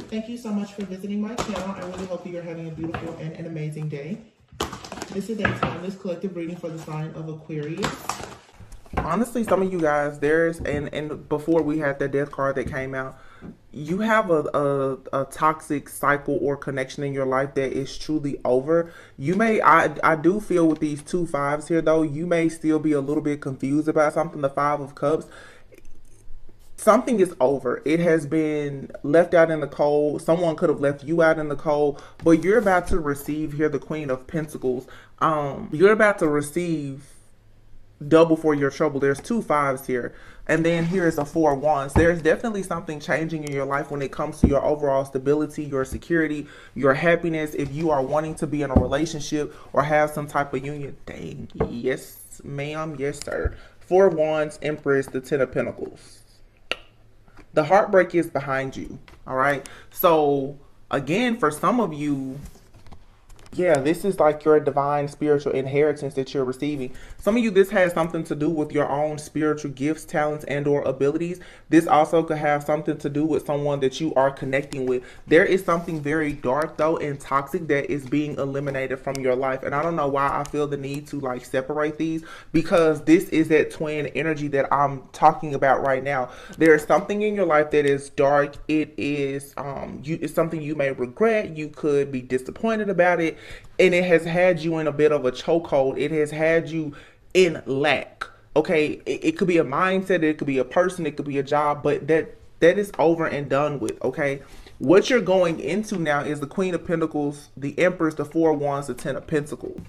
Thank you so much for visiting my channel. I really hope you're having a beautiful and an amazing day. This is a timeless collective reading for the sign of Aquarius. Honestly, some of you guys, and before we had that death card that came out, you have a toxic cycle or connection in your life that is truly over. You may, I do feel with these 2 5s here though, you may still be a little bit confused about something. The 5 of Cups, something is over. It has been left out in the cold. Someone could have left you out in the cold, but you're about to receive here the Queen of Pentacles. You're about to receive double for your trouble. There's 2 5s here, and then here's a 4 Wands. There's definitely something changing in your life when it comes to your overall stability, your security, your happiness. If you are wanting to be in a relationship or have some type of union, dang, yes ma'am, yes sir. 4 Wands, Empress, the 10 of Pentacles. The heartbreak is behind you. All right. So again, for some of you, yeah, this is like your divine spiritual inheritance that you're receiving. Some of you, this has something to do with your own spiritual gifts, talents, and or abilities. This also could have something to do with someone that you are connecting with. There is something very dark though and toxic that is being eliminated from your life. And I don't know why I feel the need to like separate these, because this is that twin energy that I'm talking about right now. There is something in your life that is dark. It is it's something you may regret. You could be disappointed about it. And it has had you in a bit of a chokehold. It has had you in lack. Okay, it could be a mindset, it could be a person, it could be a job, but that is over and done with. Okay, what you're going into now is the Queen of Pentacles, the Empress, the 4 Wands, the 10 of Pentacles.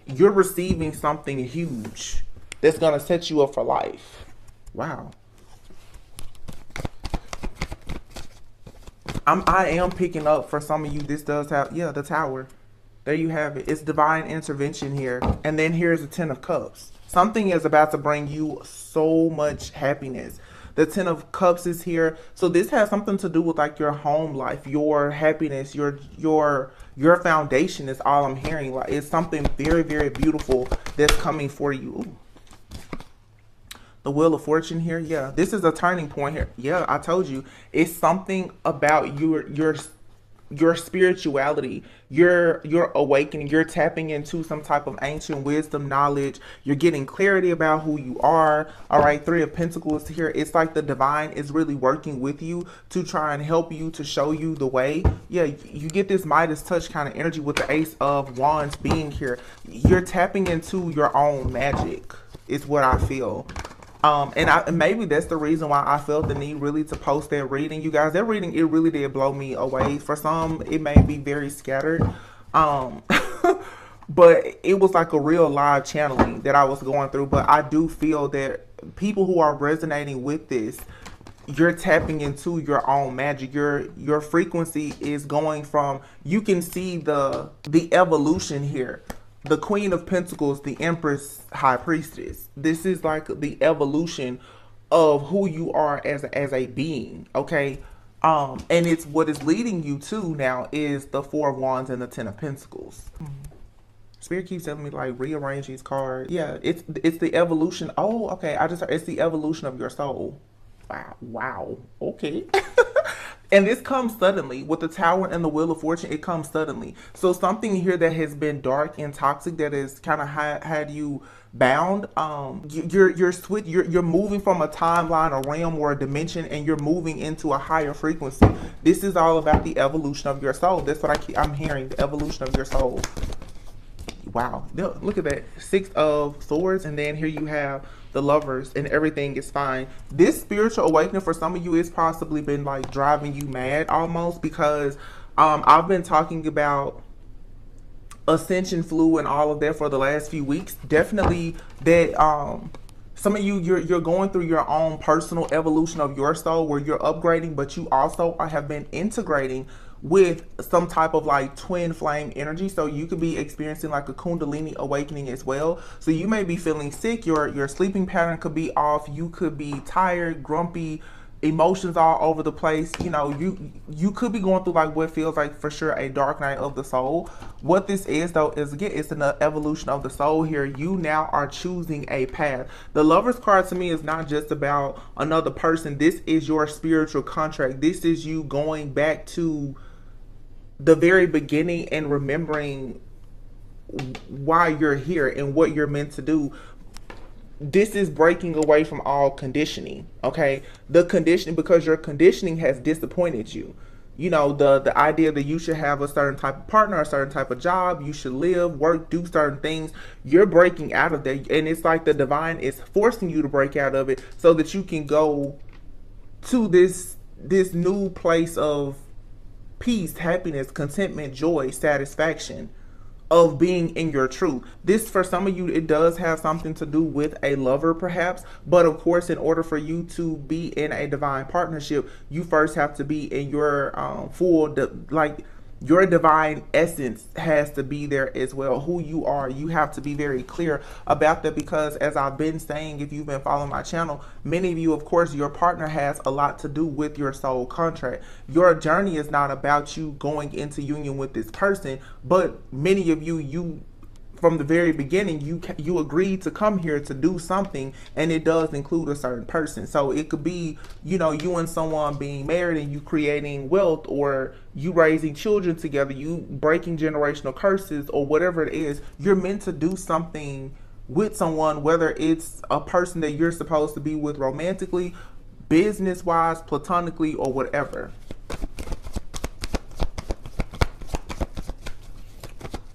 You're receiving something huge that's going to set you up for life. Wow. I am picking up for some of you, this does have, yeah, the Tower. There you have it. It's divine intervention here. And then here's the 10 of Cups. Something is about to bring you so much happiness. The 10 of Cups is here. So this has something to do with like your home life, your happiness, your foundation is all I'm hearing. Like it's something very, very beautiful that's coming for you. Ooh. The Wheel of Fortune here. Yeah, this is a turning point here. Yeah, I told you. It's something about your spirituality, your awakening. You're tapping into some type of ancient wisdom, knowledge. You're getting clarity about who you are. All right, 3 of Pentacles here. It's like the divine is really working with you to try and help you, to show you the way. Yeah, you get this Midas touch kind of energy with the Ace of Wands being here. You're tapping into your own magic is what I feel. And maybe that's the reason why I felt the need really to post that reading. You guys, that reading, it really did blow me away. For some, it may be very scattered. But it was like a real live channeling that I was going through. But I do feel that people who are resonating with this, you're tapping into your own magic. Your frequency is going from, you can see the evolution here. The Queen of Pentacles, the Empress, High Priestess. This is like the evolution of who you are as a being, okay? And it's what is leading you to now is the 4 of Wands and the 10 of Pentacles. Spirit keeps telling me like rearrange these cards. Yeah, it's the evolution. Oh, okay. I just heard it's the evolution of your soul. Wow. Okay. And this comes suddenly with the Tower and the Wheel of Fortune. It comes suddenly. So something here that has been dark and toxic that has kind of had you bound. You're moving from a timeline, a realm, or a dimension, and you're moving into a higher frequency. This is all about the evolution of your soul. That's what I'm hearing. The evolution of your soul. Wow. Look at that. 6 of Swords, and then here you have the Lovers, and everything is fine. This spiritual awakening for some of you is possibly been like driving you mad almost, because I've been talking about ascension flu and all of that for the last few weeks. Definitely that some of you, you're going through your own personal evolution of your soul where you're upgrading, but you also have been integrating with some type of like twin flame energy. So you could be experiencing like a Kundalini awakening as well. So you may be feeling sick, your sleeping pattern could be off, you could be tired, grumpy, emotions all over the place. You know, you could be going through like what feels like for sure a dark night of the soul. What this is though is, again, it's an evolution of the soul here. You now are choosing a path. The Lover's card to me is not just about another person. This is your spiritual contract. This is you going back to the very beginning and remembering why you're here and what you're meant to do. This is breaking away from all conditioning, okay? The conditioning, because your conditioning has disappointed you. You know, the idea that you should have a certain type of partner, a certain type of job, you should live, work, do certain things. You're breaking out of that, and it's like the divine is forcing you to break out of it so that you can go to this new place of peace, happiness, contentment, joy, satisfaction, of being in your truth. This, for some of you, it does have something to do with a lover perhaps, but of course, in order for you to be in a divine partnership, you first have to be in your your divine essence has to be there as well. Who you are, you have to be very clear about that, because as I've been saying, if you've been following my channel, many of you, of course, your partner has a lot to do with your soul contract. Your journey is not about you going into union with this person, but many of you from the very beginning, you agreed to come here to do something, and it does include a certain person. So it could be, you know, you and someone being married and you creating wealth, or you raising children together, you breaking generational curses, or whatever it is. You're meant to do something with someone, whether it's a person that you're supposed to be with romantically, business-wise, platonically, or whatever.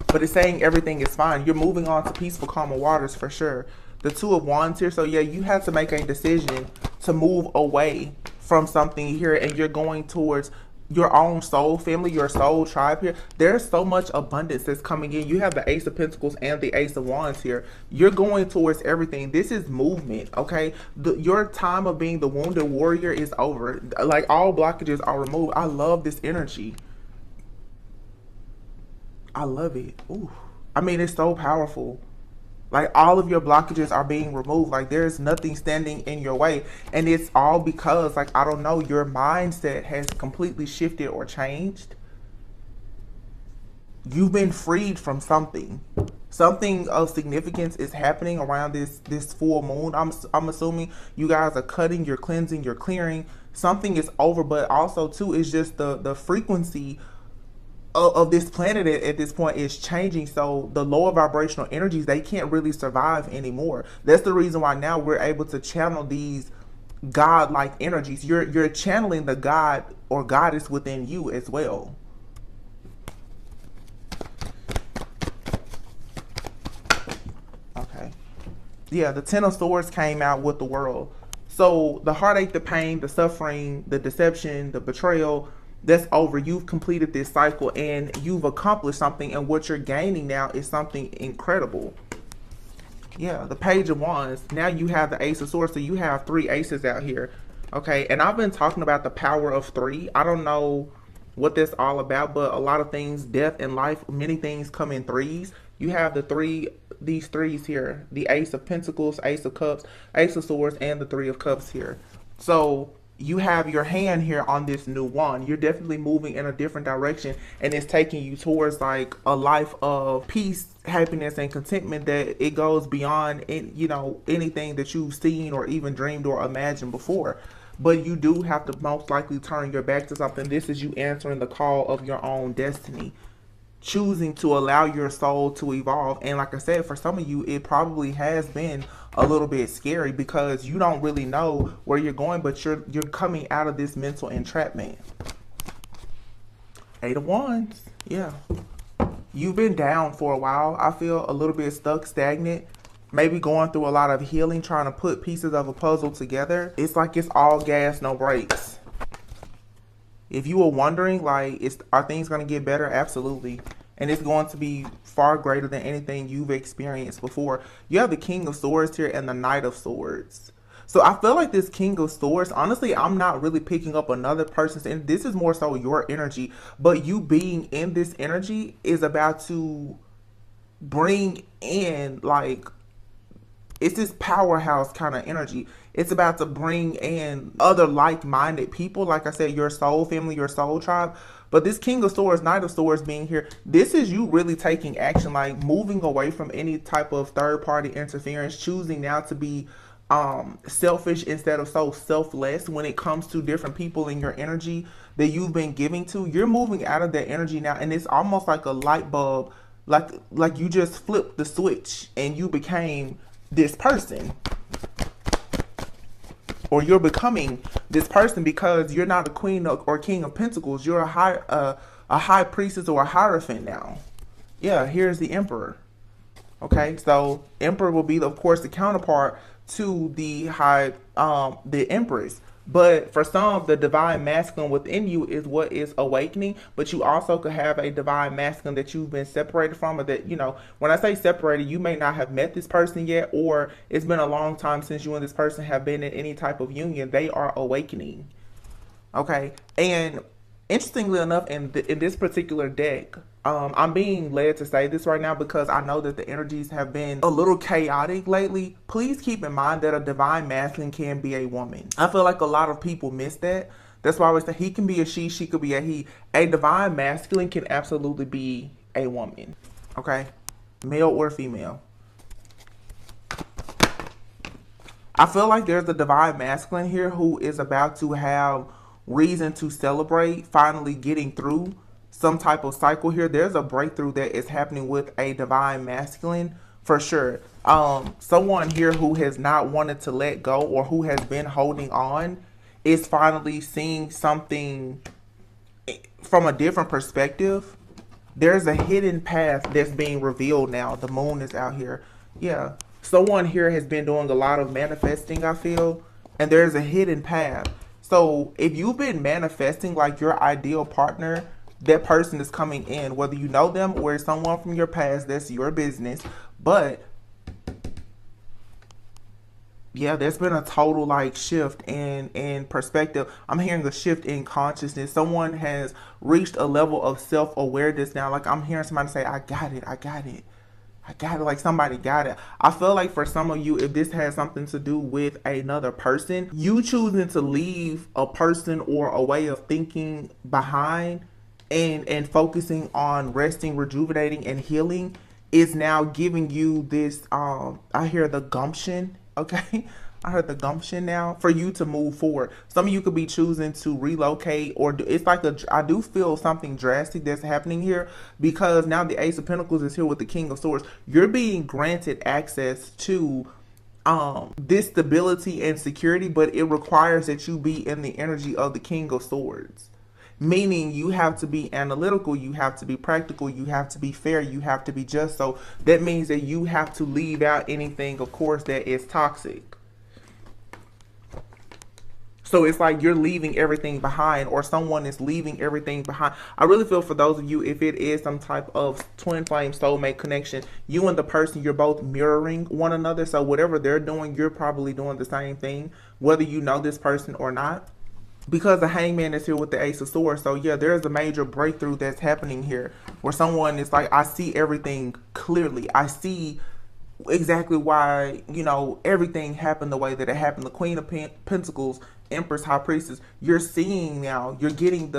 But it's saying everything is fine. You're moving on to peaceful, calmer waters for sure. The Two of Wands here. So yeah, you have to make a decision to move away from something here, and you're going towards your own soul family, your soul tribe here. There's so much abundance that's coming in. You have the Ace of Pentacles and the Ace of Wands here. You're going towards everything. This is movement, okay? Your time of being the wounded warrior is over. Like, all blockages are removed. I love this energy. I love it. Ooh. I mean, it's so powerful. Like, all of your blockages are being removed. Like, there's nothing standing in your way. And it's all because, like, I don't know, your mindset has completely shifted or changed. You've been freed from something. Something of significance is happening around this full moon. I'm assuming you guys are cutting, you're cleansing, you're clearing. Something is over, but also, too, is just the frequency of this planet at this point is changing. So the lower vibrational energies, they can't really survive anymore. That's the reason why now we're able to channel these God-like energies. You're channeling the God or goddess within you as well. Okay. Yeah, the Ten of Swords came out with the World. So the heartache, the pain, the suffering, the deception, the betrayal, that's over. You've completed this cycle and you've accomplished something, and what you're gaining now is something incredible. Yeah, the Page of Wands. Now you have the Ace of Swords, so you have 3 aces out here. Okay, and I've been talking about the power of 3. I don't know what that's all about, but a lot of things, death and life, many things come in 3s. You have these 3s here, the Ace of Pentacles, Ace of Cups, Ace of Swords, and the 3 of Cups here. So you have your hand here on this new wand. You're definitely moving in a different direction, and it's taking you towards like a life of peace, happiness, and contentment that it goes beyond, you know, anything that you've seen or even dreamed or imagined before. But you do have to most likely turn your back to something. This is you answering the call of your own destiny, choosing to allow your soul to evolve. And like I said, for some of you, it probably has been a little bit scary because you don't really know where you're going, but you're coming out of this mental entrapment. 8 of Wands. Yeah. You've been down for a while. I feel a little bit stuck, stagnant, maybe going through a lot of healing, trying to put pieces of a puzzle together. It's like it's all gas, no brakes. If you were wondering, like, are things going to get better? Absolutely. And it's going to be far greater than anything you've experienced before. You have the King of Swords here and the Knight of Swords. So I feel like this King of Swords, honestly, I'm not really picking up another person's, and this is more so your energy, but you being in this energy is about to bring in, like, it's this powerhouse kind of energy. It's about to bring in other like-minded people. Like I said, your soul family, your soul tribe. But this King of Swords, Knight of Swords being here, this is you really taking action, like moving away from any type of third-party interference, choosing now to be selfish instead of so selfless when it comes to different people in your energy that you've been giving to. You're moving out of that energy now, and it's almost like a light bulb, like you just flipped the switch and you became this person, or you're becoming this person, because you're not a queen or king of pentacles. You're a high priestess or a hierophant now. Yeah, here's the emperor. Okay, so emperor will be, of course, the counterpart to the the empress. But for some, the divine masculine within you is what is awakening. But you also could have a divine masculine that you've been separated from, or that, you know, when I say separated, you may not have met this person yet, or it's been a long time since you and this person have been in any type of union. They are awakening. Okay, and interestingly enough, in this particular deck, I'm being led to say this right now because I know that the energies have been a little chaotic lately. Please keep in mind that a divine masculine can be a woman. I feel like a lot of people miss that. That's why I always say he can be a she could be a he. A divine masculine can absolutely be a woman. Okay? Male or female. I feel like there's a divine masculine here who is about to have reason to celebrate finally getting through some type of cycle here. There's a breakthrough that is happening with a divine masculine for sure. Someone here who has not wanted to let go, or who has been holding on, is finally seeing something from a different perspective. There's a hidden path that's being revealed now. The moon is out here. Yeah, someone here has been doing a lot of manifesting, I feel, and there's a hidden path. So if you've been manifesting like your ideal partner, that person is coming in, whether you know them or it's someone from your past. That's your business. But yeah, there's been a total like shift in perspective. I'm hearing a shift in consciousness. Someone has reached a level of self-awareness now. Like I'm hearing somebody say, I got it, I got it, I got it. Like somebody got it. I feel like for some of you, if this has something to do with another person, you choosing to leave a person or a way of thinking behind, and focusing on resting, rejuvenating, and healing is now giving you this, I hear the gumption, okay? I heard the gumption now for you to move forward. Some of you could be choosing to relocate, or it's like I do feel something drastic that's happening here, because now the Ace of Pentacles is here with the King of Swords. You're being granted access to this stability and security, but it requires that you be in the energy of the King of Swords. Meaning you have to be analytical, you have to be practical, you have to be fair, you have to be just. So that means that you have to leave out anything, of course, that is toxic. So it's like you're leaving everything behind, or someone is leaving everything behind. I really feel for those of you, if it is some type of twin flame soulmate connection, you and the person, you're both mirroring one another. So whatever they're doing, you're probably doing the same thing, whether you know this person or not. Because the Hangman is here with the Ace of Swords. So yeah, there's a major breakthrough that's happening here, where someone is like, I see everything clearly. I see exactly why, you know, everything happened the way that it happened. The Queen of Pentacles, Empress, High Priestess, you're seeing now, you're getting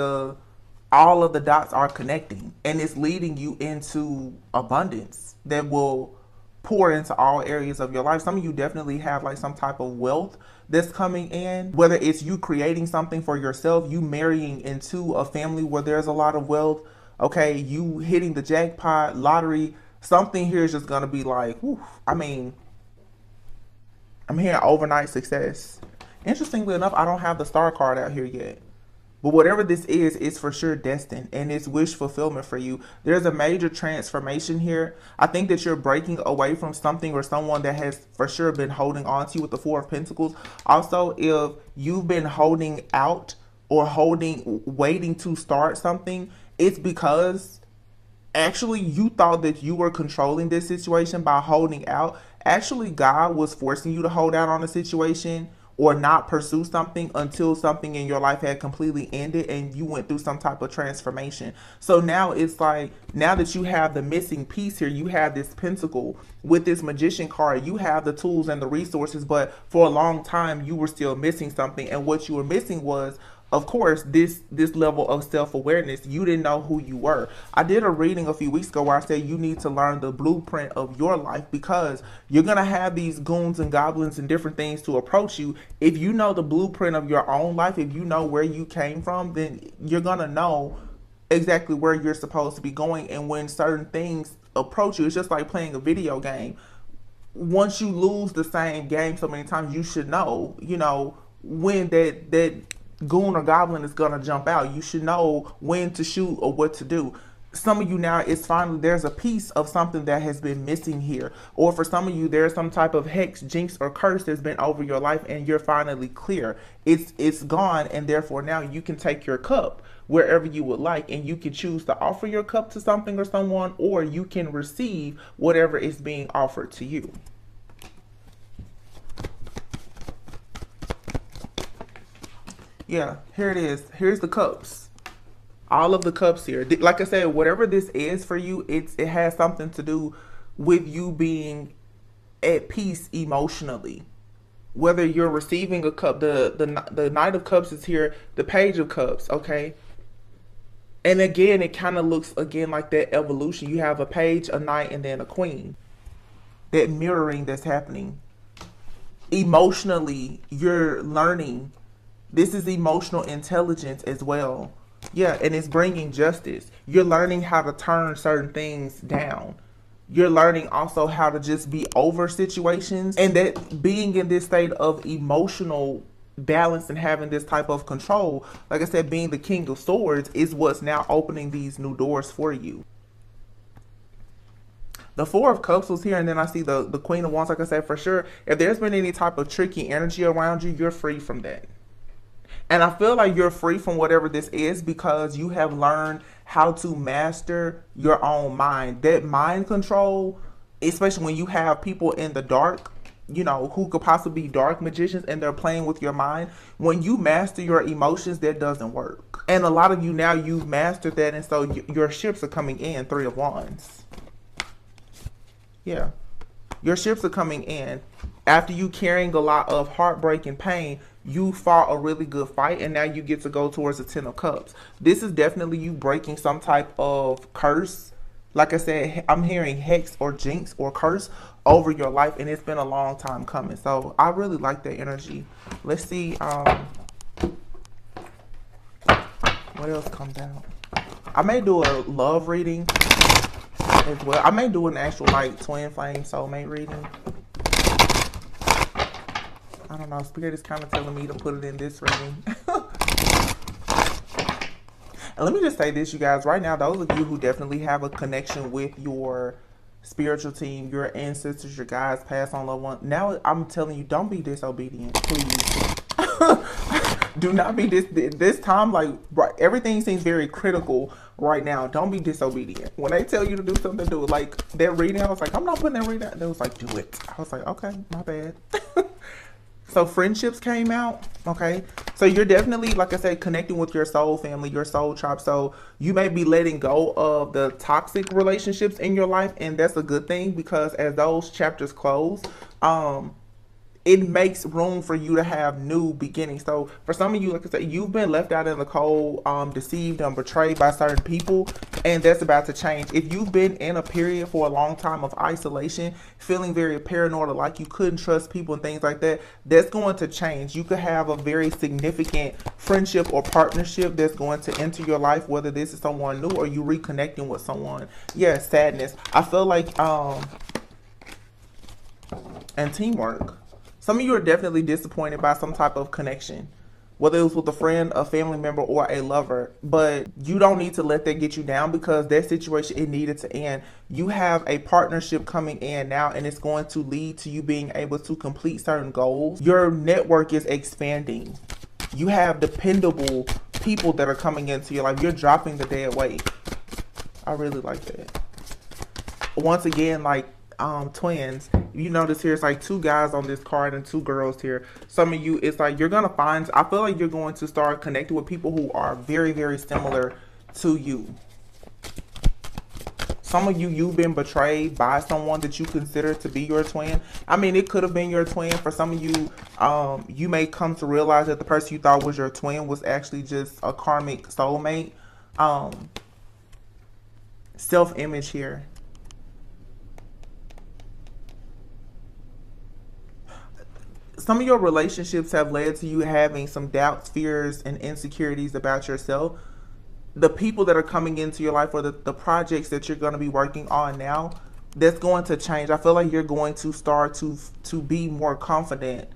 all of the dots are connecting, and it's leading you into abundance that will pour into all areas of your life. Some of you definitely have like some type of wealth that's coming in, whether it's you creating something for yourself, you marrying into a family where there's a lot of wealth, okay, you hitting the jackpot, lottery. Something here is just going to be like, whew, I mean, I'm hearing overnight success. Interestingly enough, I don't have the star card out here yet. But whatever this is, it's for sure destined, and it's wish fulfillment for you. There's a major transformation here. I think that you're breaking away from something or someone that has for sure been holding on to you with the Four of Pentacles. Also, if you've been holding out or waiting to start something, it's because actually you thought that you were controlling this situation by holding out. Actually, God was forcing you to hold out on a situation, or not pursue something until something in your life had completely ended and you went through some type of transformation. So now it's like, now that you have the missing piece here, you have this pentacle with this magician card, you have the tools and the resources, but for a long time you were still missing something. And what you were missing was, of course, this level of self-awareness. You didn't know who you were. I did a reading a few weeks ago where I said you need to learn the blueprint of your life, because you're going to have these goons and goblins and different things to approach you. If you know the blueprint of your own life, if you know where you came from, then you're going to know exactly where you're supposed to be going. And when certain things approach you, it's just like playing a video game. Once you lose the same game so many times, you should know, when that goon or goblin is gonna jump out. You should know when to shoot or what to do. Some of you now, it's finally, there's a piece of something that has been missing here. Or for some of you, there's some type of hex, jinx, or curse that's been over your life, and you're finally clear. It's gone, and therefore now you can take your cup wherever you would like, and you can choose to offer your cup to something or someone, or you can receive whatever is being offered to you. Yeah, here it is. Here's the cups. All of the cups here. Like I said, whatever this is for you, it has something to do with you being at peace emotionally. Whether you're receiving a cup, the Knight of Cups is here, the Page of Cups, okay? And again, it kind of looks again like that evolution. You have a page, a knight, and then a queen. That mirroring that's happening. Emotionally, you're learning. This is emotional intelligence as well. Yeah, and it's bringing justice. You're learning how to turn certain things down. You're learning also how to just be over situations. And that being in this state of emotional balance and having this type of control, like I said, being the King of Swords is what's now opening these new doors for you. The Four of Cups was here, and then I see the Queen of Wands. Like I said, for sure, if there's been any type of tricky energy around you, you're free from that. And I feel like you're free from whatever this is because you have learned how to master your own mind. That mind control, especially when you have people in the dark, who could possibly be dark magicians, and they're playing with your mind. When you master your emotions, that doesn't work. And a lot of you now, you've mastered that, and so your ships are coming in. Three of Wands. Yeah. Your ships are coming in. After you carrying a lot of heartbreak and pain, you fought a really good fight, and now you get to go towards the Ten of Cups. This is definitely you breaking some type of curse. Like I said, I'm hearing hex or jinx or curse over your life, and it's been a long time coming. So I really like that energy. Let's see what else comes out. I may do a love reading as well. I may do an actual like twin flame soulmate reading. I don't know. Spirit is kind of telling me to put it in this reading. And let me just say this, you guys. Right now, those of you who definitely have a connection with your spiritual team, your ancestors, your guides, past on loved ones. Now, I'm telling you, don't be disobedient, please. Do not be this time. Like, everything seems very critical right now. Don't be disobedient. When they tell you to do something, do it. Like that reading, I was like, I'm not putting that reading out. They was like, do it. I was like, okay, my bad. So friendships came out, okay? So you're definitely, like I said, connecting with your soul family, your soul tribe. So you may be letting go of the toxic relationships in your life, and that's a good thing because as those chapters close, it makes room for you to have new beginnings. So for some of you, like I said, you've been left out in the cold, deceived and betrayed by certain people, and that's about to change. If you've been in a period for a long time of isolation, feeling very paranoid, like you couldn't trust people and things like that, that's going to change. You could have a very significant friendship or partnership that's going to enter your life, whether this is someone new or you reconnecting with someone. Yeah, sadness. I feel like, and teamwork. Some of you are definitely disappointed by some type of connection, whether it was with a friend, a family member, or a lover. But you don't need to let that get you down because that situation, it needed to end. You have a partnership coming in now, and it's going to lead to you being able to complete certain goals. Your network is expanding. You have dependable people that are coming into your life. You're dropping the dead weight. I really like that. Once again, like, twins, you notice here, it's like 2 guys on this card and 2 girls here. Some of you, it's like you're going to find, I feel like you're going to start connecting with people who are very, very similar to you. Some of you, you've been betrayed by someone that you consider to be your twin. I mean, it could have been your twin. For some of you, you may come to realize that the person you thought was your twin was actually just a karmic soulmate. Self-image here. Some of your relationships have led to you having some doubts, fears, and insecurities about yourself. The people that are coming into your life, or the projects that you're going to be working on now, that's going to change. I feel like you're going to start to be more confident.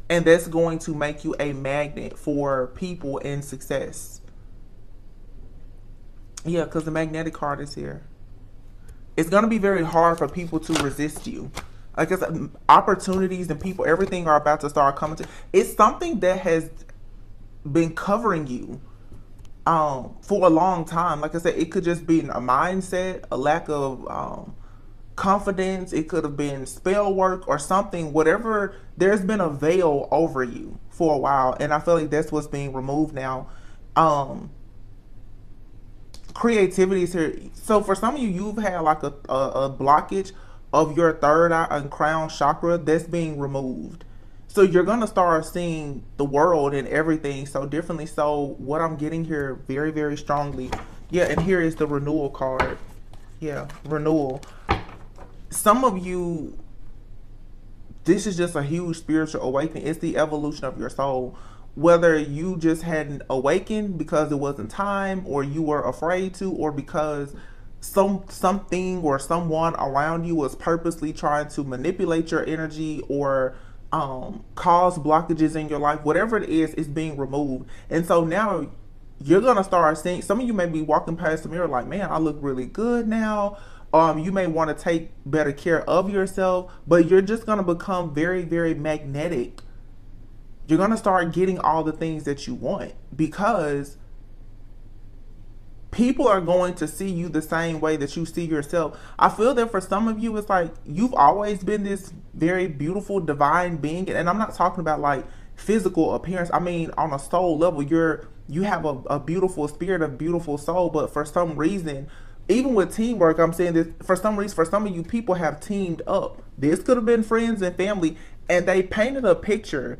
And that's going to make you a magnet for people in success. Yeah, because the magnetic card is here. It's going to be very hard for people to resist you. Like I said, opportunities and people, everything are about to start coming to. It's something that has been covering you for a long time. Like I said, it could just be a mindset, a lack of confidence. It could have been spell work or something. Whatever, there's been a veil over you for a while, and I feel like that's what's being removed now. Creativity is here. So for some of you, you've had like a blockage of your third eye and crown chakra that's being removed. So you're going to start seeing the world and everything so differently. So what I'm getting here very, very strongly. Yeah, and here is the renewal card. Yeah, renewal. Some of you, this is just a huge spiritual awakening. It's the evolution of your soul. Whether you just hadn't awakened because it wasn't time, or you were afraid to, or because something or someone around you was purposely trying to manipulate your energy or cause blockages in your life, whatever it is being removed. And so now you're going to start seeing, some of you may be walking past the mirror like, man, I look really good now. You may want to take better care of yourself, but you're just going to become very, very magnetic. You're going to start getting all the things that you want, because people are going to see you the same way that you see yourself. I feel that for some of you, it's like you've always been this very beautiful, divine being. And I'm not talking about like physical appearance. I mean, on a soul level, you have a beautiful spirit, a beautiful soul. But for some reason, even with teamwork, I'm saying this, for some reason, for some of you, people have teamed up. This could have been friends and family, and they painted a picture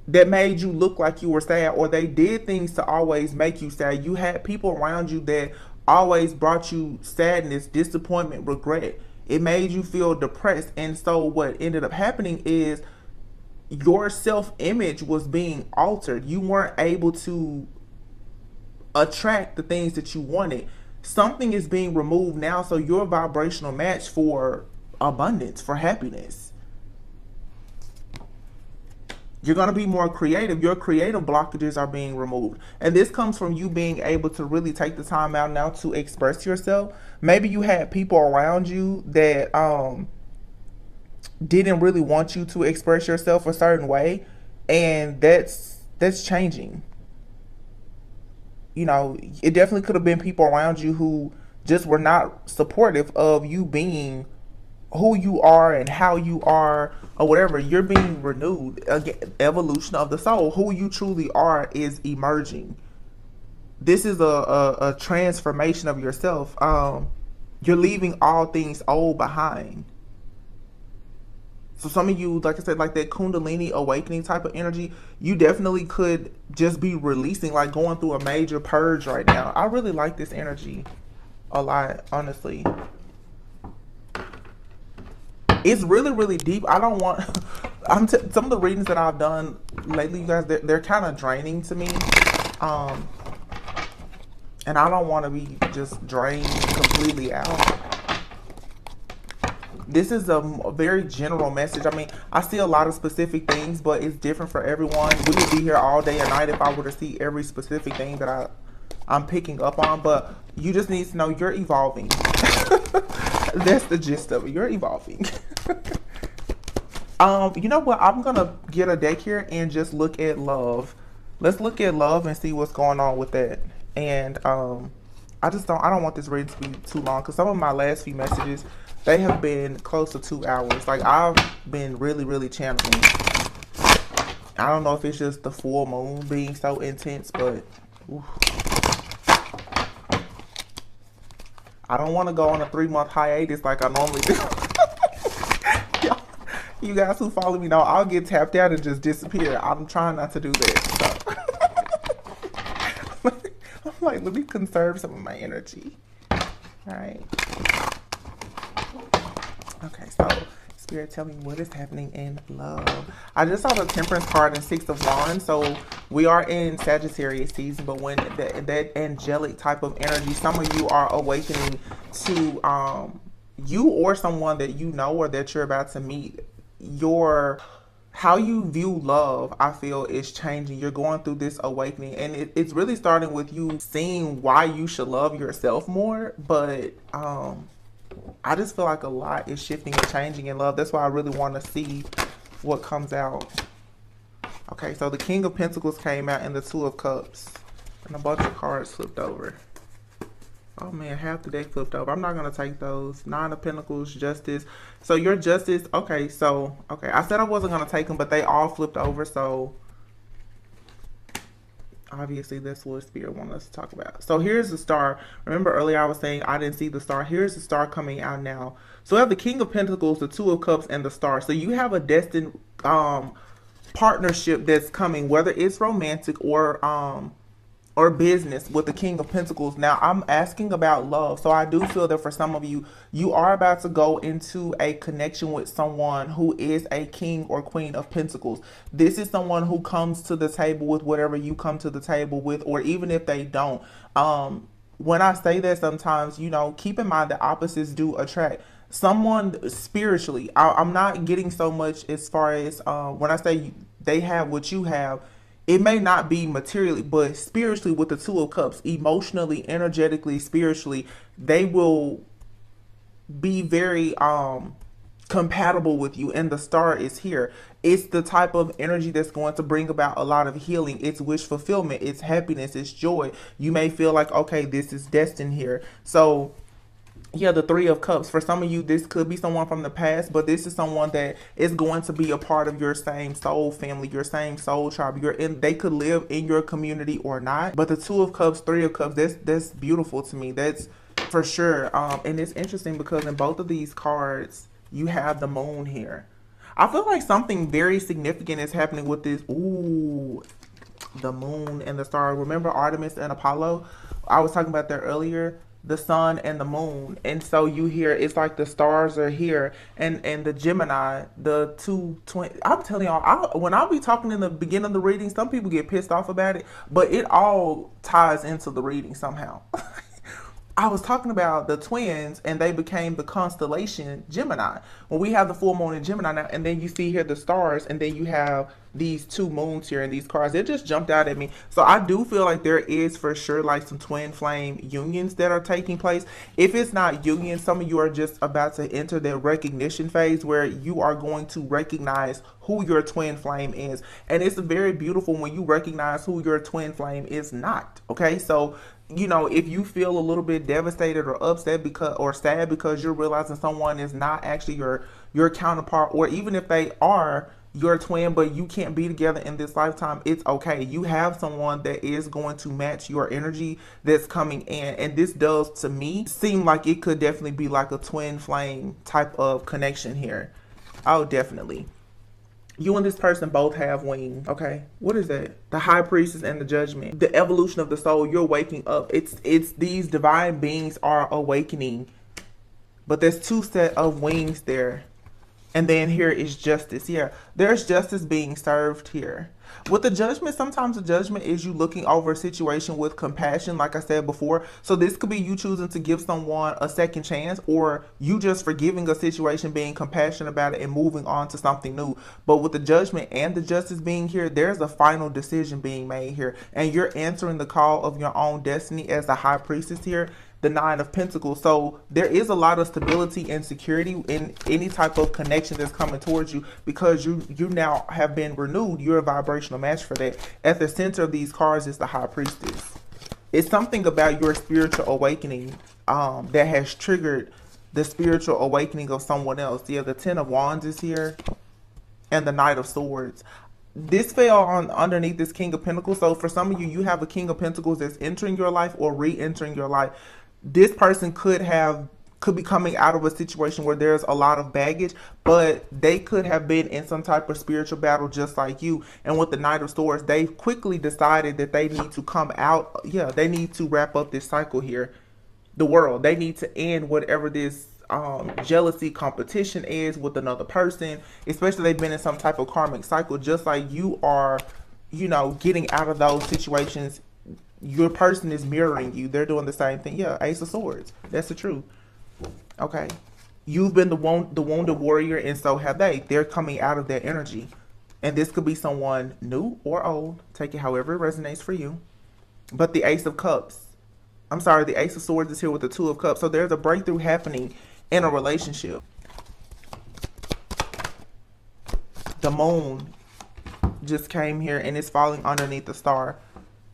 that made you look like you were sad, or they did things to always make you sad. You had people around you that always brought you sadness, disappointment, regret. It made you feel depressed. And so what ended up happening is your self-image was being altered. You weren't able to attract the things that you wanted. Something is being removed now, so you're a vibrational match for abundance, for happiness. You're going to be more creative. Your creative blockages are being removed. And this comes from you being able to really take the time out now to express yourself. Maybe you had people around you that didn't really want you to express yourself a certain way. And that's changing. You know, it definitely could have been people around you who just were not supportive of you being who you are and how you are, or whatever. You're being renewed. Again, evolution of the soul. Who you truly are is emerging. This is a transformation of yourself. You're leaving all things old behind. So some of you, like I said, like that Kundalini awakening type of energy, you definitely could just be releasing, like going through a major purge right now. I really like this energy a lot, honestly. It's really, really deep. I don't want, some of the readings that I've done lately, you guys, they're kind of draining to me. And I don't want to be just drained completely out. This is a very general message. I mean, I see a lot of specific things, but it's different for everyone. We would be here all day and night if I were to see every specific thing that I'm picking up on. But you just need to know you're evolving. That's the gist of it. You're evolving. You know what? I'm going to get a deck here and just look at love. Let's look at love and see what's going on with that. And I don't want this reading to be too long, because some of my last few messages, They have been close to 2 hours. Like, I've been really channeling. I don't know if it's just the full moon being so intense, but oof. I don't want to go on a 3-month hiatus like I normally do. You guys who follow me know I'll get tapped out and just disappear. I'm trying not to do that. So. I'm like, let me conserve some of my energy. All right. Okay, so Spirit, tell me what is happening in love. I just saw the Temperance card and 6 of Wands. So we are in Sagittarius season, but when that angelic type of energy, some of you are awakening to you or someone that you know or that you're about to meet. How you view love, I feel, is changing. You're going through this awakening, and it's really starting with you seeing why you should love yourself more. But I just feel like a lot is shifting and changing in love. That's why I really want to see what comes out. Okay, so the King of Pentacles came out and the 2 of Cups, and a bunch of cards flipped over. Oh man, half the deck flipped over. I'm not going to take those. 9 of Pentacles, Justice. So your Justice, okay, I said I wasn't going to take them, but they all flipped over. So obviously that's what Spirit wanted us to talk about. So here's the Star. Remember earlier I was saying I didn't see the Star. Here's the Star coming out now. So we have the King of Pentacles, the 2 of Cups, and the Star. So you have a destined partnership that's coming, whether it's romantic or business with the King of Pentacles. Now, I'm asking about love. So I do feel that for some of you, you are about to go into a connection with someone who is a King or Queen of Pentacles. This is someone who comes to the table with whatever you come to the table with, or even if they don't. When I say that, sometimes, you know, keep in mind that opposites do attract. Someone spiritually, I'm not getting so much as far as when I say they have what you have. It may not be materially, but spiritually with the 2 of Cups, emotionally, energetically, spiritually, they will be very compatible with you. And the Star is here. It's the type of energy that's going to bring about a lot of healing. It's wish fulfillment. It's happiness. It's joy. You may feel like, okay, this is destined here. So yeah, the 3 of Cups. For some of you, this could be someone from the past, but this is someone that is going to be a part of your same soul family, your same soul tribe. They could live in your community or not. But the 2 of Cups, 3 of Cups, that's beautiful to me. That's for sure. And it's interesting because in both of these cards, you have the moon here. I feel like something very significant is happening with this. Ooh, the moon and the star. Remember Artemis and Apollo? I was talking about that earlier. The sun and the moon, and so you hear it's like the stars are here, and the Gemini, the 2 twin. I'm telling y'all, when I'll be talking in the beginning of the reading, some people get pissed off about it, but it all ties into the reading somehow. I was talking about the twins, and they became the constellation Gemini. When we have the full moon in Gemini now, and then you see here the stars, and then you have these 2 moons here in these cards. It just jumped out at me. So I do feel like there is for sure like some twin flame unions that are taking place. If it's not union, some of you are just about to enter the recognition phase where you are going to recognize who your twin flame is. And it's very beautiful when you recognize who your twin flame is not. Okay, so you know, if you feel a little bit devastated or upset or sad because you're realizing someone is not actually your counterpart, or even if they are your twin but you can't be together in this lifetime, it's okay. You have someone that is going to match your energy that's coming in, and this does to me seem like it could definitely be like a twin flame type of connection here. Oh, definitely. You and this person both have wings. Okay, what is that? The High Priestess and the Judgment. The evolution of the soul. You're waking up. It's these divine beings are awakening, but there's 2 set of wings there. And then here is justice. Yeah, there's justice being served here. With the Judgment, sometimes the Judgment is you looking over a situation with compassion, like I said before. So this could be you choosing to give someone a second chance, or you just forgiving a situation, being compassionate about it and moving on to something new. But with the Judgment and the Justice being here, there's a final decision being made here. And you're answering the call of your own destiny as the High Priestess here. The 9 of Pentacles. So there is a lot of stability and security in any type of connection that's coming towards you, because you now have been renewed. You're a vibrational match for that. At the center of these cards is the High Priestess. It's something about your spiritual awakening that has triggered the spiritual awakening of someone else. Yeah, the Ten of Wands is here, and the Knight of Swords. This fell on underneath this King of Pentacles. So for some of you, you have a King of Pentacles that's entering your life or re-entering your life. This person could be coming out of a situation where there's a lot of baggage, but they could have been in some type of spiritual battle just like you. And with the Knight of Swords, they quickly decided that they need to come out. Yeah, they need to wrap up this cycle here. The world, they need to end whatever this jealousy competition is with another person, especially they've been in some type of karmic cycle, just like you are, you know, getting out of those situations. Your person is mirroring you. They're doing the same thing. Yeah, Ace of Swords. That's the truth. Okay. You've been the wounded warrior, and so have they. They're coming out of their energy. And this could be someone new or old. Take it however it resonates for you. But the Ace of Cups. I'm sorry, the Ace of Swords is here with the Two of Cups. So there's a breakthrough happening in a relationship. The moon just came here and it's falling underneath the star.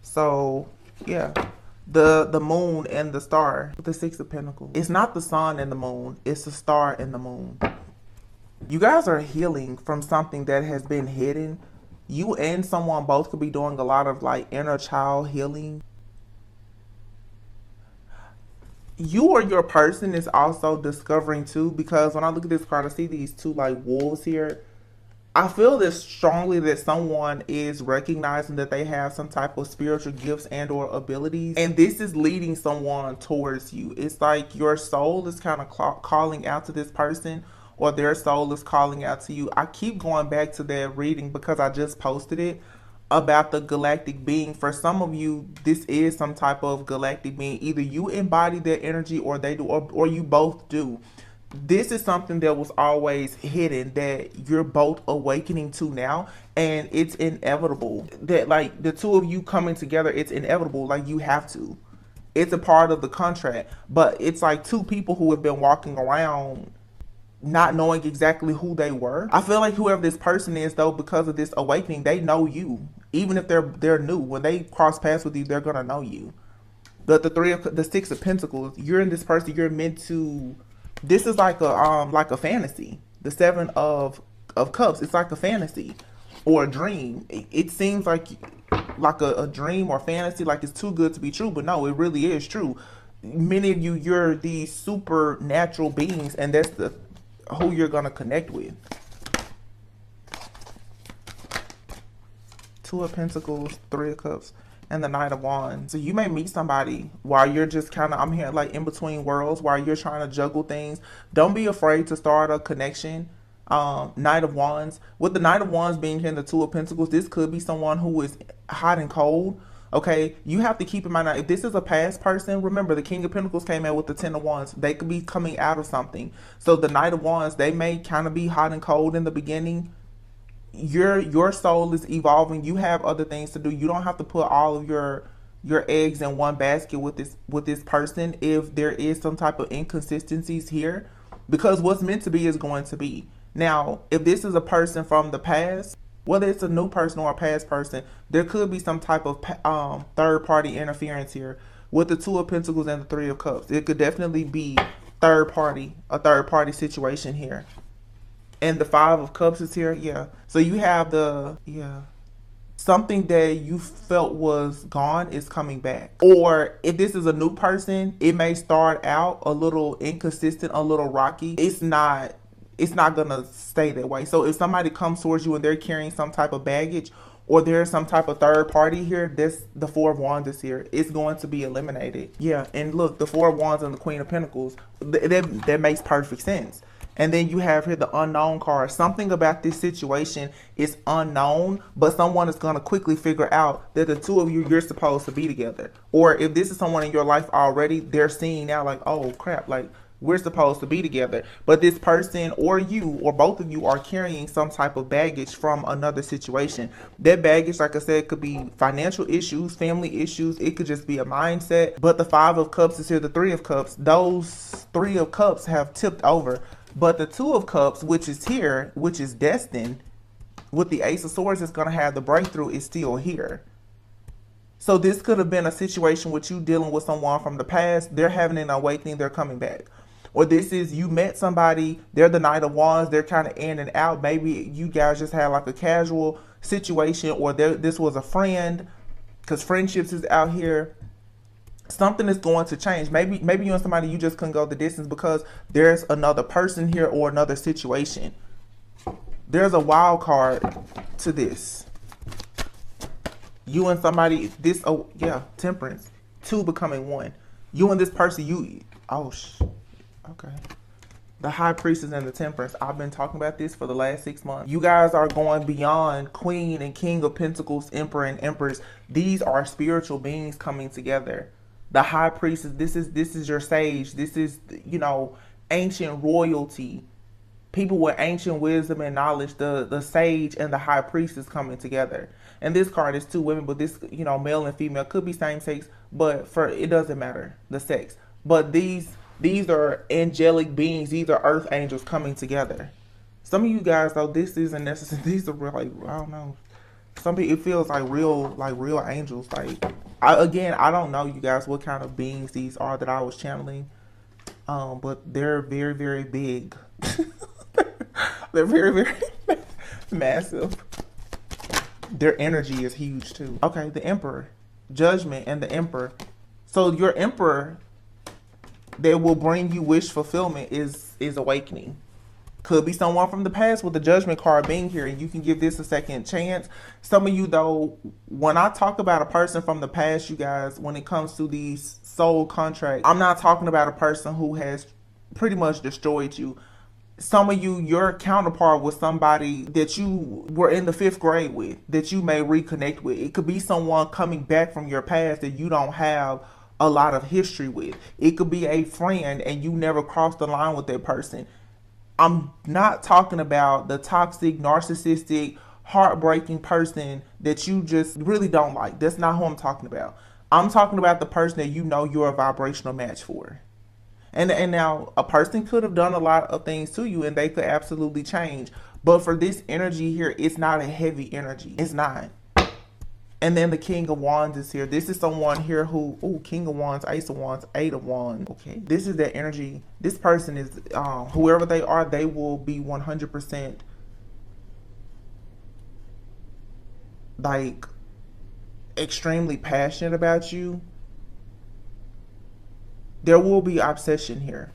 So yeah, the moon and the star, the Six of Pentacles. It's not the sun and the moon, it's the star and the moon. You guys are healing from something that has been hidden. You and someone both could be doing a lot of like inner child healing. You or your person is also discovering too, because when I look at this card, I see these two like wolves here. I feel this strongly that someone is recognizing that they have some type of spiritual gifts and or abilities, and this is leading someone towards you. It's like your soul is kind of calling out to this person, or their soul is calling out to you. I keep going back to that reading because I just posted it about the galactic being. For some of you, this is some type of galactic being. Either you embody their energy or they do, or you both do. This is something that was always hidden that you're both awakening to now, and it's inevitable that like the two of you coming together, it's inevitable. Like you have to. It's a part of the contract, but it's like two people who have been walking around not knowing exactly who they were. I feel like whoever this person is though, because of this awakening, they know you. Even if they're new, when they cross paths with you, they're gonna know you. But the Six of Pentacles, you're in this person, you're meant to. This is like a fantasy. The Seven of Cups, it's like a fantasy or a dream. It seems like a dream or fantasy, like it's too good to be true, but no, it really is true. Many of you, you're these supernatural beings, and that's who you're gonna connect with. Two of Pentacles, Three of Cups, and the Knight of Wands. So you may meet somebody while you're just kind of, I'm here like in between worlds, while you're trying to juggle things. Don't be afraid to start a connection. Knight of Wands. With the Knight of Wands being here in the Two of Pentacles, this could be someone who is hot and cold. Okay, you have to keep in mind now, if this is a past person, remember the King of Pentacles came out with the Ten of Wands. They could be coming out of something. So the Knight of Wands, they may kind of be hot and cold in the beginning. Your soul is evolving. You have other things to do. You don't have to put all of your eggs in one basket with this person if there is some type of inconsistencies here, because what's meant to be is going to be. Now, if this is a person from the past, whether it's a new person or a past person, there could be some type of third party interference here with the Two of Pentacles and the Three of Cups. It could definitely be a third party situation here. And the Five of Cups is here. Yeah. So you have something that you felt was gone is coming back. Or if this is a new person, it may start out a little inconsistent, a little rocky. It's not gonna stay that way. So if somebody comes towards you and they're carrying some type of baggage, or there's some type of third party here, the Four of Wands is here. It's going to be eliminated. Yeah. And look, the Four of Wands and the Queen of Pentacles, that makes perfect sense. And then you have here the unknown card. Something about this situation is unknown, but someone is going to quickly figure out that the two of you, you're supposed to be together. Or if this is someone in your life already, they're seeing now like, oh crap, like we're supposed to be together. But this person or you or both of you are carrying some type of baggage from another situation. That baggage, like I said, could be financial issues, family issues. It could just be a mindset. But the Five of Cups is here, the Three of Cups. Those Three of Cups have tipped over. But the Two of Cups, which is here, which is destined, with the Ace of Swords is going to have the breakthrough, is still here. So this could have been a situation with you dealing with someone from the past. They're having an awakening. They're coming back. Or this is, you met somebody, they're the Knight of Wands, they're kind of in and out. Maybe you guys just had like a casual situation, or this was a friend, because friendships is out here. Something is going to change. Maybe you and somebody, you just couldn't go the distance because there's another person here or another situation. There's a wild card to this. You and somebody, this, oh yeah, temperance. Two becoming one. You and this person, okay. The High Priestess and the Temperance. I've been talking about this for the last 6 months. You guys are going beyond Queen and King of Pentacles, Emperor and Empress. These are spiritual beings coming together. The High Priestess, this is your sage. This is, you know, ancient royalty. People with ancient wisdom and knowledge, the sage and the High Priestess coming together. And this card is two women, but this, you know, male and female, could be same sex, but it doesn't matter, the sex. But these are angelic beings. These are earth angels coming together. Some of you guys, though, this isn't necessary. These are real, like, I don't know. Some people, it feels like real angels. Like, I don't know, you guys, what kind of beings these are that I was channeling. But they're very, very big. They're very, very massive. Their energy is huge too. Okay, the Emperor, Judgment, and the Emperor. So your Emperor that will bring you wish fulfillment is awakening. Could be someone from the past, with the Judgment card being here, and you can give this a second chance. Some of you, though, when I talk about a person from the past, you guys, when it comes to these soul contracts, I'm not talking about a person who has pretty much destroyed you. Some of you, your counterpart was somebody that you were in the 5th grade with, that you may reconnect with. It could be someone coming back from your past that you don't have a lot of history with. It could be a friend and you never crossed the line with that person. I'm not talking about the toxic, narcissistic, heartbreaking person that you just really don't like. That's not who I'm talking about. I'm talking about the person that you know you're a vibrational match for. And now a person could have done a lot of things to you and they could absolutely change. But for this energy here, it's not a heavy energy. It's not. And then the King of Wands is here. This is someone here who, King of Wands, Ace of Wands, 8 of Wands. Okay, this is that energy. This person is, whoever they are, they will be 100% like extremely passionate about you. There will be obsession here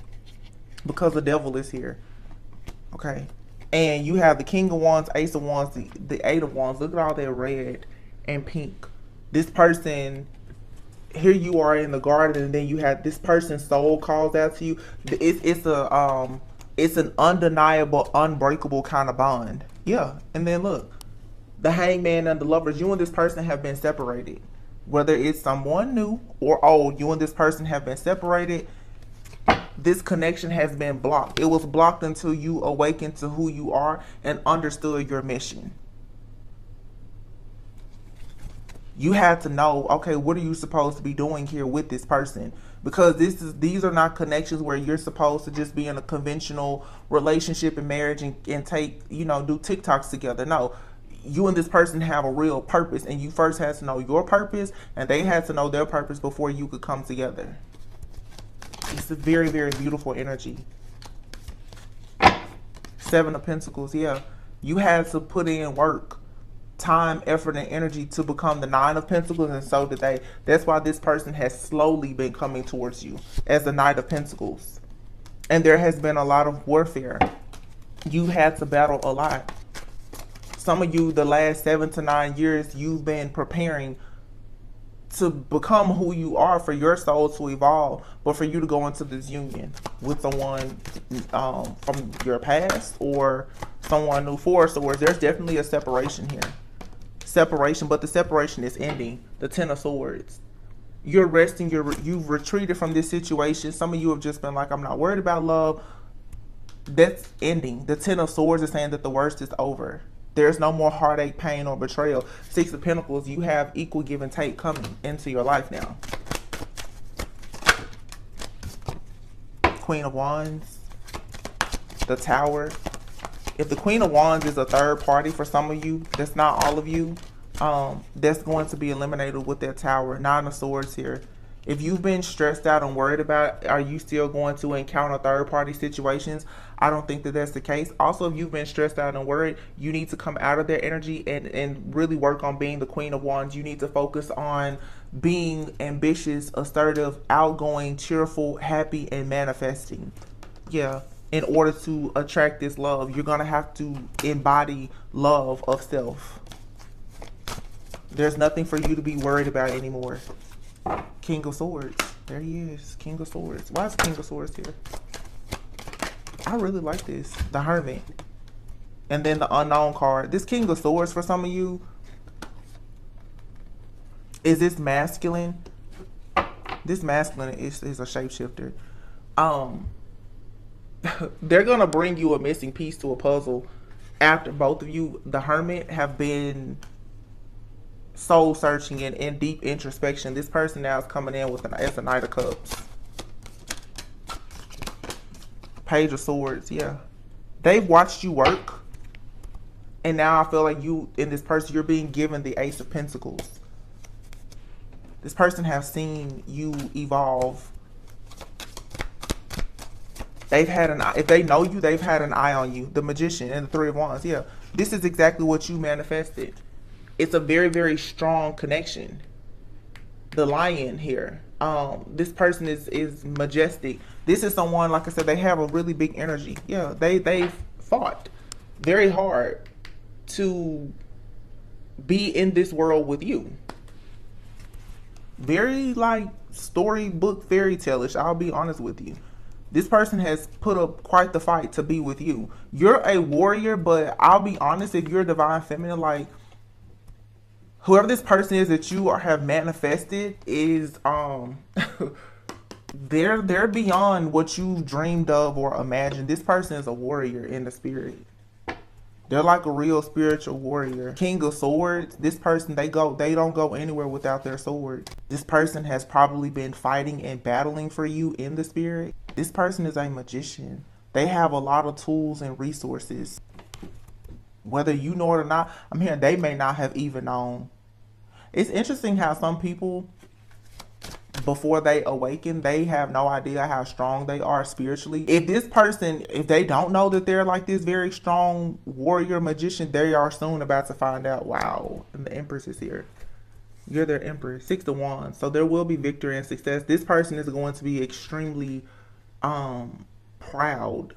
because the devil is here. Okay. And you have the King of Wands, Ace of Wands, the 8 of Wands. Look at all that red and pink. This person, here you are in the garden, and then you have this person's soul calls out to you. It's an undeniable, unbreakable kind of bond. Yeah. And then look, the Hangman and the Lovers, you and this person have been separated. Whether it's someone new or old, you and this person have been separated. This connection has been blocked. It was blocked until you awakened to who you are and understood your mission. You had to know, okay, what are you supposed to be doing here with this person? Because these are not connections where you're supposed to just be in a conventional relationship and marriage and take, you know, do TikToks together. No. You and this person have a real purpose, and you first had to know your purpose, and they had to know their purpose before you could come together. It's a very, very beautiful energy. 7 of Pentacles, yeah. You had to put in work, time, effort, and energy to become the 9 of Pentacles, and so did they. That's why this person has slowly been coming towards you as the Knight of Pentacles. And there has been a lot of warfare. You had to battle a lot. Some of you, the last 7 to 9 years, you've been preparing to become who you are, for your soul to evolve, but for you to go into this union with someone from your past or someone new. 4 of Swords, there's definitely a separation here. Separation, but the separation is ending. The 10 of Swords. You're resting, you've retreated from this situation. Some of you have just been like, I'm not worried about love. That's ending. The 10 of Swords is saying that the worst is over. There's no more heartache, pain, or betrayal. 6 of Pentacles, you have equal give and take coming into your life now. Queen of Wands, the Tower. If the Queen of Wands is a third party for some of you, that's not all of you, that's going to be eliminated with that Tower. 9 of Swords here. If you've been stressed out and worried about, are you still going to encounter third party situations? I don't think that that's the case. Also, if you've been stressed out and worried, you need to come out of their energy and really work on being the Queen of Wands. You need to focus on being ambitious, assertive, outgoing, cheerful, happy, and manifesting. Yeah. In order to attract this love, you're going to have to embody love of self. There's nothing for you to be worried about anymore. King of Swords. There he is. King of Swords. Why is King of Swords here? I really like this. The Hermit. And then the Unknown card. This King of Swords, for some of you, is this masculine? This masculine is a shapeshifter. They're going to bring you a missing piece to a puzzle after both of you, the Hermit, have been soul searching and in deep introspection. This person now is coming in with it's a Knight of Cups. Page of Swords, yeah. They've watched you work. And now I feel like you, in this person, you're being given the Ace of Pentacles. This person has seen you evolve. They've had an eye. If they know you, they've had an eye on you. The Magician and the Three of Wands, yeah. This is exactly what you manifested. It's a very, very strong connection. The Lion here. This person is majestic. This is someone, like I said, they have a really big energy. Yeah, they've fought very hard to be in this world with you. Very like storybook fairy tale-ish, I'll be honest with you. This person has put up quite the fight to be with you. You're a warrior, but I'll be honest, if you're a divine feminine, like whoever this person is that you have manifested is they're beyond what you dreamed of or imagined. This person is a warrior in the spirit. They're like a real spiritual warrior. King of Swords, this person, they don't go anywhere without their sword. This person has probably been fighting and battling for you in the spirit. This person is a magician. They have a lot of tools and resources. Whether you know it or not, I'm hearing they may not have even known. It's interesting how some people, before they awaken, they have no idea how strong they are spiritually. If this person, if they don't know that they're like this very strong warrior magician, they are soon about to find out. Wow. And the Empress is here. You're their Empress. 6 of Wands. So there will be victory and success. This person is going to be extremely proud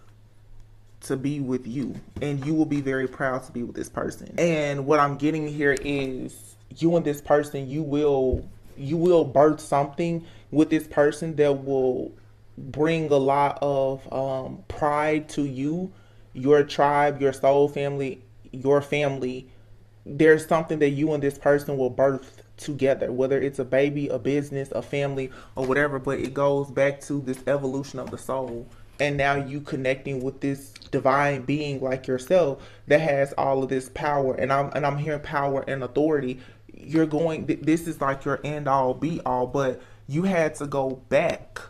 to be with you. And you will be very proud to be with this person. And what I'm getting here is you and this person, you will birth something with this person that will bring a lot of pride to you, your tribe, your soul family, your family. There's something that you and this person will birth together, whether it's a baby, a business, a family, or whatever, but it goes back to this evolution of the soul. And now you connecting with this divine being like yourself that has all of this power. And I'm hearing power and authority. You're going, this is like your end all be all, but you had to go back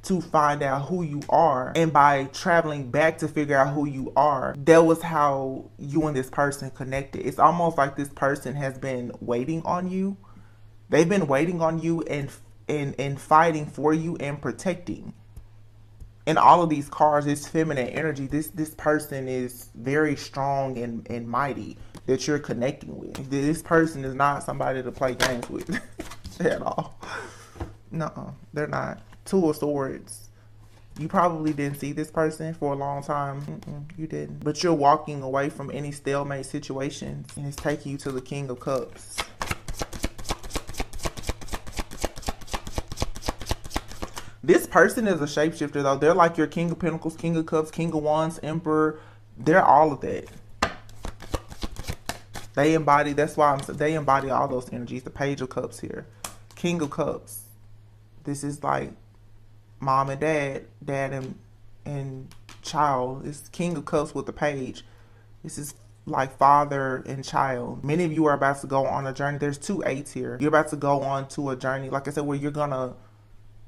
to find out who you are. And by traveling back to figure out who you are, that was how you and this person connected. It's almost like this person has been waiting on you. They've been waiting on you and fighting for you and protecting. In all of these cards, it's feminine energy. This person is very strong and mighty that you're connecting with. This person is not somebody to play games with at all. No, they're not. 2 of Swords. You probably didn't see this person for a long time. You didn't. But you're walking away from any stalemate situations, and it's taking you to the King of Cups. This person is a shapeshifter, though. They're like your King of Pentacles, King of Cups, King of Wands, Emperor. They're all of that. They embody, that's why they embody all those energies. The Page of Cups here. King of Cups. This is like mom and dad and child. It's King of Cups with the Page. This is like father and child. Many of you are about to go on a journey. There's 2 8s here. You're about to go on to a journey, like I said, where you're gonna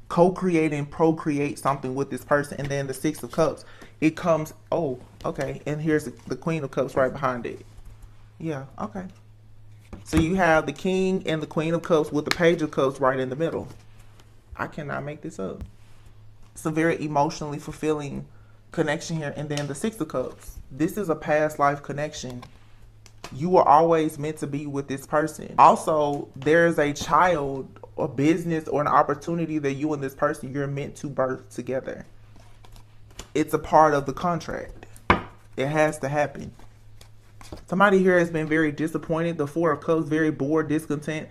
co-create and procreate something with this person. And then the 6 of Cups, it comes, oh, okay, and here's the Queen of Cups right behind it. Yeah, okay. So you have the King and the Queen of Cups with the Page of Cups right in the middle. I cannot make this up. It's a very emotionally fulfilling connection here. And then the Six of Cups. This is a past life connection. You were always meant to be with this person. Also, there's a child, a business, or an opportunity that you and this person, you're meant to birth together. It's a part of the contract. It has to happen. Somebody here has been very disappointed. The Four of Cups, very bored, discontent,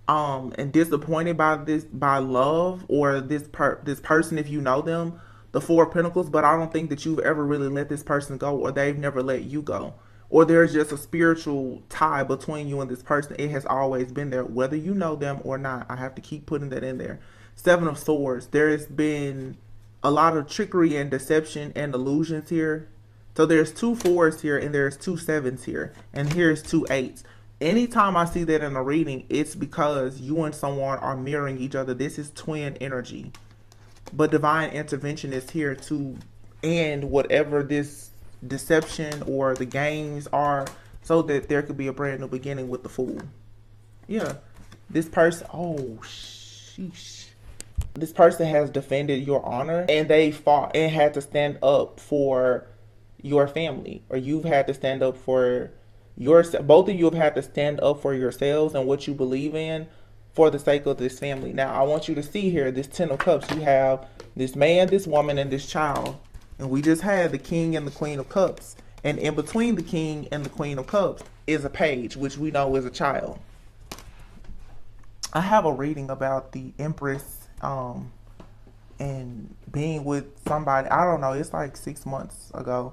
and disappointed by love or this person if you know them. The Four of Pentacles, but I don't think that you've ever really let this person go, or they've never let you go. Or there's just a spiritual tie between you and this person. It has always been there, whether you know them or not. I have to keep putting that in there. Seven of Swords. There has been a lot of trickery and deception and illusions here. So there's 2 4s here and there's 2 7s here. And here's 2 8s. Anytime I see that in a reading, it's because you and someone are mirroring each other. This is twin energy. But divine intervention is here to end whatever this deception or the games are, so that there could be a brand new beginning with the Fool. Yeah, this person, oh sheesh, this person has defended your honor, and they fought and had to stand up for your family, or you've had to stand up for yourself. Both of you have had to stand up for yourselves and what you believe in for the sake of this family. Now I want you to see here, this 10 of Cups, you have this man, this woman, and this child. And we just had the King and the Queen of Cups. And in between the King and the Queen of Cups is a page, which we know is a child. I have a reading about the Empress and being with somebody, I don't know, it's like 6 months ago.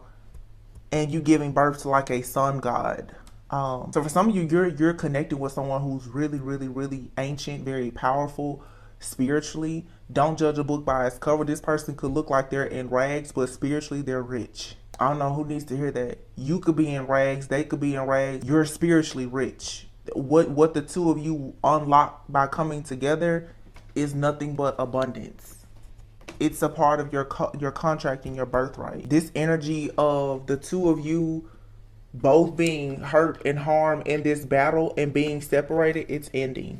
And you giving birth to like a sun god. So for some of you, you're connected with someone who's really, really, really ancient, very powerful spiritually. Don't judge a book by its cover. This person could look like they're in rags, but spiritually they're rich. I don't know who needs to hear that. You could be in rags, they could be in rags. You're spiritually rich. What the two of you unlock by coming together is nothing but abundance. It's a part of your contract and your birthright. This energy of the two of you both being hurt and harmed in this battle and being separated, it's ending.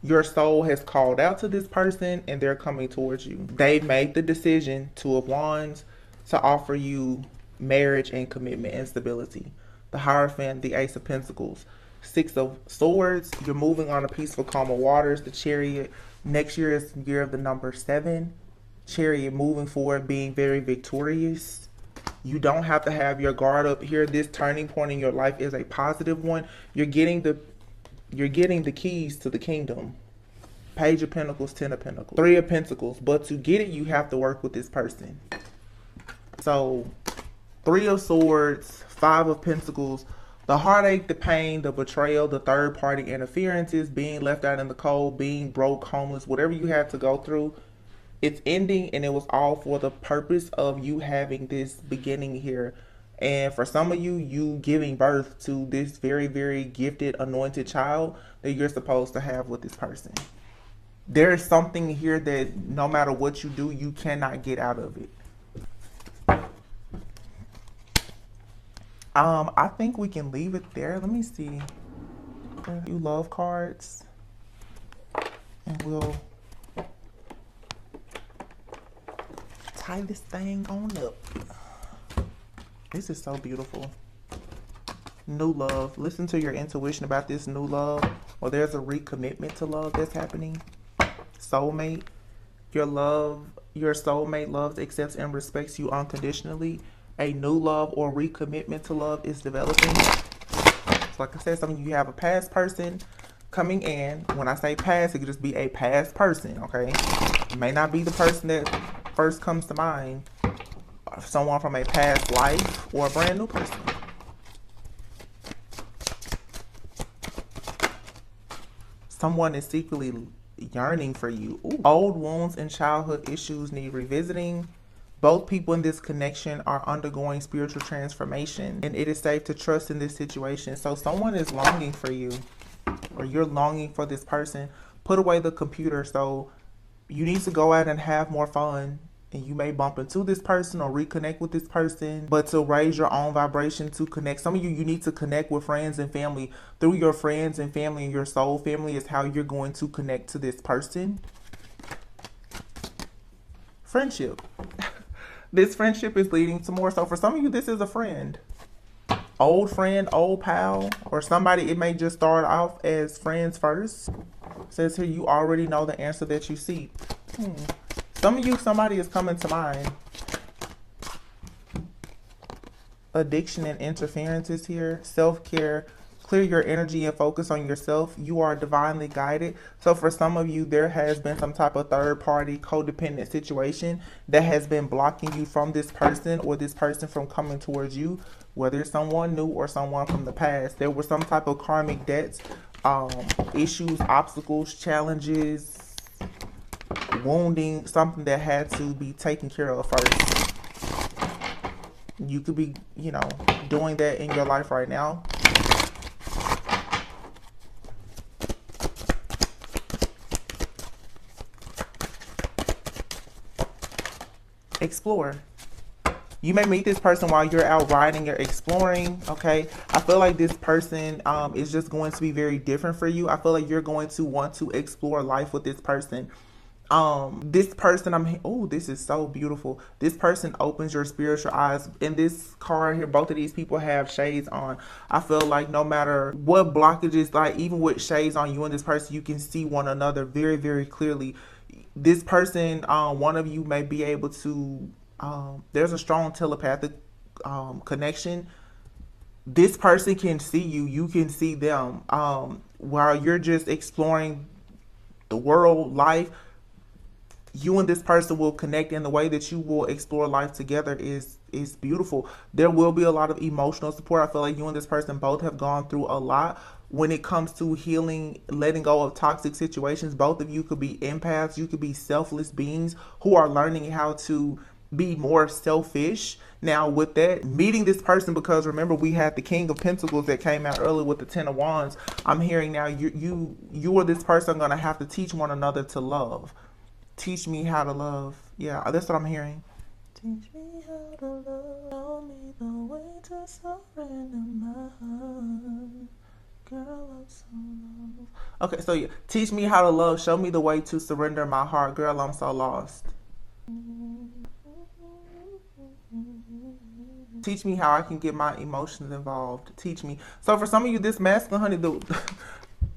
Your soul has called out to this person and they're coming towards you. They've made the decision, 2 of Wands, to offer you marriage and commitment and stability. The Hierophant, the Ace of Pentacles, 6 of Swords. You're moving on a peaceful, calmer waters. The Chariot. Next year is the year of the number 7. Chariot, moving forward, being very victorious. You don't have to have your guard up here. This turning point in your life is a positive one. You're getting the keys to the kingdom. Page of Pentacles, 10 of Pentacles, 3 of Pentacles. But to get it, you have to work with this person. So 3 of Swords, 5 of Pentacles. The heartache, the pain, the betrayal, the third party interferences, being left out in the cold, being broke, homeless, whatever you had to go through, it's ending, and it was all for the purpose of you having this beginning here. And for some of you, you giving birth to this very, very gifted, anointed child that you're supposed to have with this person. There is something here that no matter what you do, you cannot get out of it. I think we can leave it there. Let me see. A few love cards. And we'll tie this thing on up. This is so beautiful. New love. Listen to your intuition about this new love. Or there's a recommitment to love that's happening. Soulmate. Your soulmate loves, accepts, and respects you unconditionally. A new love or recommitment to love is developing. So like I said, some of you have a past person coming in. When I say past, it could just be a past person, okay? It may not be the person that first comes to mind. Someone from a past life or a brand new person. Someone is secretly yearning for you. Ooh. Old wounds and childhood issues need revisiting. Both people in this connection are undergoing spiritual transformation, and it is safe to trust in this situation. So someone is longing for you, or you're longing for this person. Put away the computer. So you need to go out and have more fun, and you may bump into this person or reconnect with this person, but to raise your own vibration, to connect. Some of you need to connect with friends and family. Through your friends and family and your soul family is how you're going to connect to this person. Friendship. This friendship is leading to more. So for some of you, this is a friend, old pal, or somebody. It may just start off as friends first. It says here, you already know the answer that you seek. Some of you, somebody is coming to mind. Addiction and interference is here. Self-care. Clear your energy and focus on yourself. You are divinely guided. So for some of you, there has been some type of third-party codependent situation that has been blocking you from this person, or this person from coming towards you, whether it's someone new or someone from the past. There were some type of karmic debts, issues, obstacles, challenges, wounding, something that had to be taken care of first. You could be, doing that in your life right now. Explore. You may meet this person while you're out riding or exploring, okay? I feel like this person is just going to be very different for you. I feel like you're going to want to explore life with this person. This person, this is so beautiful. This person opens your spiritual eyes. In this card here, both of these people have shades on. I feel like no matter what blockages, like even with shades on, you and this person, you can see one another very, very clearly. This person, one of you may be able to, there's a strong telepathic connection. This person can see you, you can see them. While you're just exploring the world, life, you and this person will connect, and the way that you will explore life together is beautiful. There will be a lot of emotional support. I feel like you and this person both have gone through a lot when it comes to healing, letting go of toxic situations. Both of you could be empaths. You could be selfless beings who are learning how to be more selfish. Now with that, meeting this person, because remember we had the King of Pentacles that came out earlier with the Ten of Wands. I'm hearing now you or this person are going to have to teach one another to love. Teach me how to love. Yeah, that's what I'm hearing. Teach me how to love. Show me the way to surrender my heart. Girl, I'm so lost. Okay, so yeah, teach me how to love. Show me the way to surrender my heart. Girl, I'm so lost. Teach me how I can get my emotions involved. Teach me. So for some of you, this masculine, honey,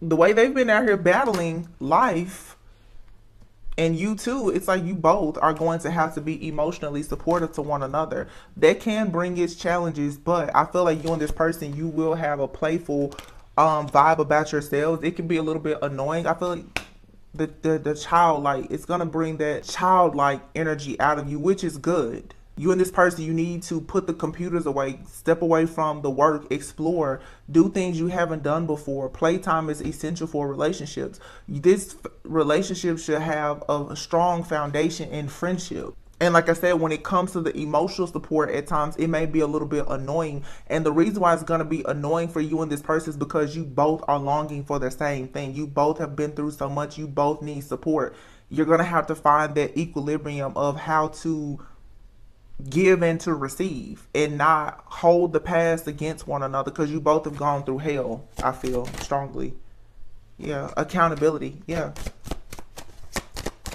the way they've been out here battling life, and you too, it's like you both are going to have to be emotionally supportive to one another. That can bring its challenges, but I feel like you and this person, you will have a playful vibe about yourselves. It can be a little bit annoying. I feel like the childlike, it's gonna bring that childlike energy out of you, which is good. You and this person, you need to put the computers away, step away from the work, explore, do things you haven't done before. Playtime is essential for relationships. This relationship should have a strong foundation in friendship. And like I said, when it comes to the emotional support, at times it may be a little bit annoying. And the reason why it's going to be annoying for you and this person is because you both are longing for the same thing. You both have been through so much. You both need support. You're going to have to find that equilibrium of how to give and to receive, and not hold the past against one another, because you both have gone through hell. I feel strongly. Yeah, accountability. Yeah,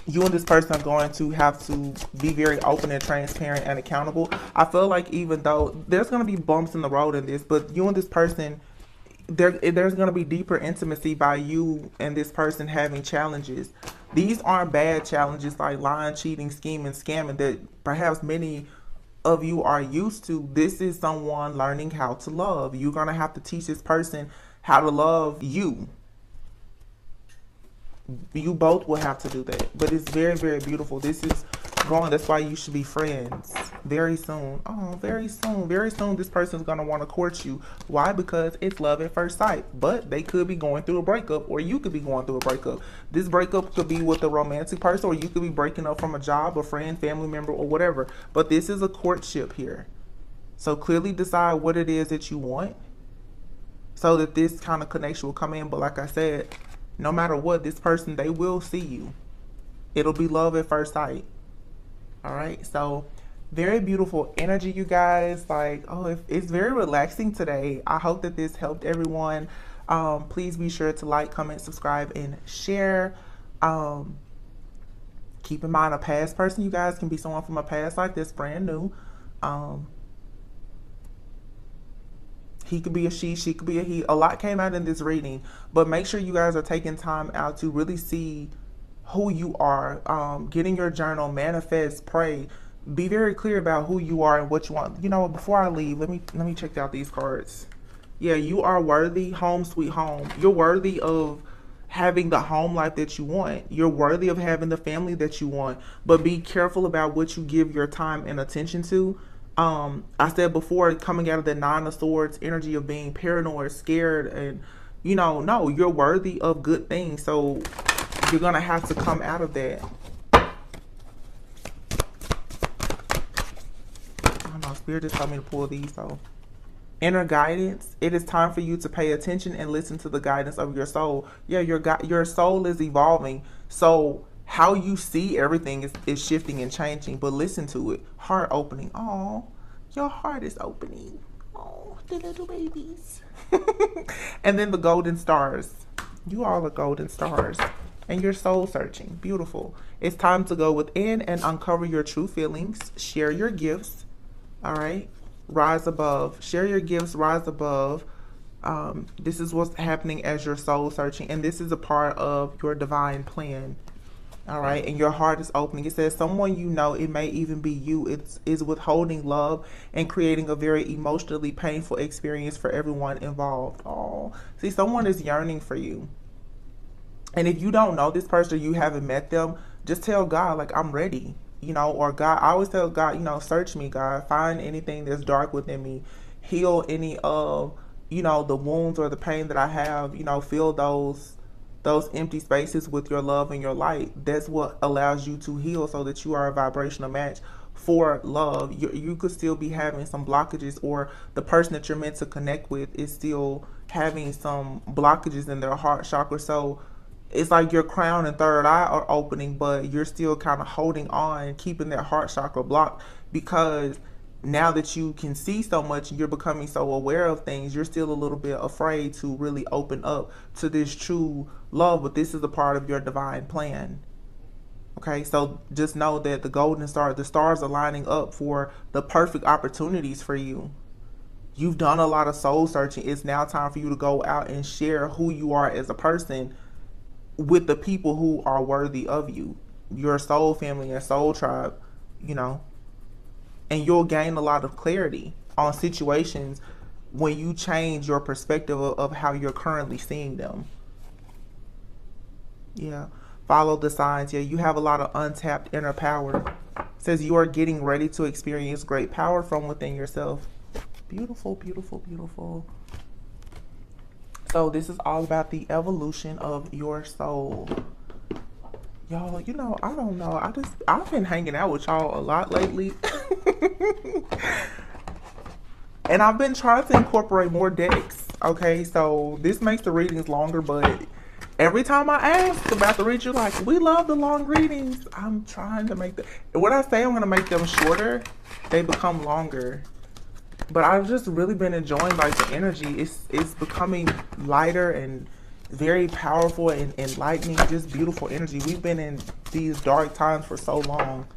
you and this person are going to have to be very open and transparent and accountable. I feel like even though there's going to be bumps in the road in this, but you and this person, there's going to be deeper intimacy by you and this person having challenges. These aren't bad challenges like lying, cheating, scheming, scamming that perhaps many of you are used to. This is someone learning how to love. You're going to have to teach this person how to love you. You both will have to do that. But it's very, very beautiful. This is growing. That's why you should be friends very soon. Oh, very soon. Very soon this person's going to want to court you. Why? Because it's love at first sight. But they could be going through a breakup, or you could be going through a breakup. This breakup could be with a romantic person, or you could be breaking up from a job, a friend, family member, or whatever. But this is a courtship here. So clearly decide what it is that you want, so that this kind of connection will come in. But like I said, no matter what, this person, they will see you. It'll be love at first sight. All right, so very beautiful energy, you guys. Like, oh, it's very relaxing today. I hope that this helped everyone. Please be sure to like, comment, subscribe, and share. Keep in mind, a past person, you guys, can be someone from a past life that's brand new. He could be a she could be a he. A lot came out in this reading, but make sure you guys are taking time out to really see who you are. Get in your journal, manifest, pray. Be very clear about who you are and what you want. You know, before I leave, let me check out these cards. Yeah, you are worthy. Home sweet home. You're worthy of having the home life that you want. You're worthy of having the family that you want. But be careful about what you give your time and attention to. I said before, coming out of the Nine of Swords energy of being paranoid, scared, and no, you're worthy of good things. So you're gonna have to come out of that. I don't know, Spirit just told me to pull these though. Inner guidance. It is time for you to pay attention and listen to the guidance of your soul. Yeah, your soul is evolving. So how you see everything is shifting and changing, but listen to it. Heart opening. Oh, your heart is opening. Oh, the little babies. And then the golden stars. You all are golden stars. And you're soul searching. Beautiful. It's time to go within and uncover your true feelings. Share your gifts. All right. Rise above. Share your gifts. Rise above. This is what's happening as your soul searching. And this is a part of your divine plan. All right, and your heart is opening. It says someone you know, it may even be you, is withholding love and creating a very emotionally painful experience for everyone involved. Oh, see, someone is yearning for you. And if you don't know this person, or you haven't met them, just tell God, like, I'm ready. Or God, I always tell God, search me, God. Find anything that's dark within me. Heal any of, the wounds or the pain that I have. Fill those empty spaces with your love and your light. That's what allows you to heal, so that you are a vibrational match for love. You could still be having some blockages, or the person that you're meant to connect with is still having some blockages in their heart chakra. So it's like your crown and third eye are opening, but you're still kind of holding on, keeping that heart chakra blocked, because now that you can see so much, you're becoming so aware of things, you're still a little bit afraid to really open up to this true love. But this is a part of your divine plan. Okay, so just know that the stars are lining up for the perfect opportunities for you. You've done a lot of soul searching. It's now time for you to go out and share who you are as a person with the people who are worthy of you, your soul family and soul tribe, and you'll gain a lot of clarity on situations when you change your perspective of how you're currently seeing them. Yeah. Follow the signs. Yeah, you have a lot of untapped inner power. It says you are getting ready to experience great power from within yourself. Beautiful, beautiful, beautiful. So this is all about the evolution of your soul. Y'all, I don't know. I've been hanging out with y'all a lot lately. And I've been trying to incorporate more decks. Okay, so this makes the readings longer, but every time I ask about the read, you're like, we love the long readings. I'm trying to make when I say I'm going to make them shorter, they become longer. But I've just really been enjoying like the energy. It's becoming lighter and very powerful and enlightening, just beautiful energy. We've been in these dark times for so long.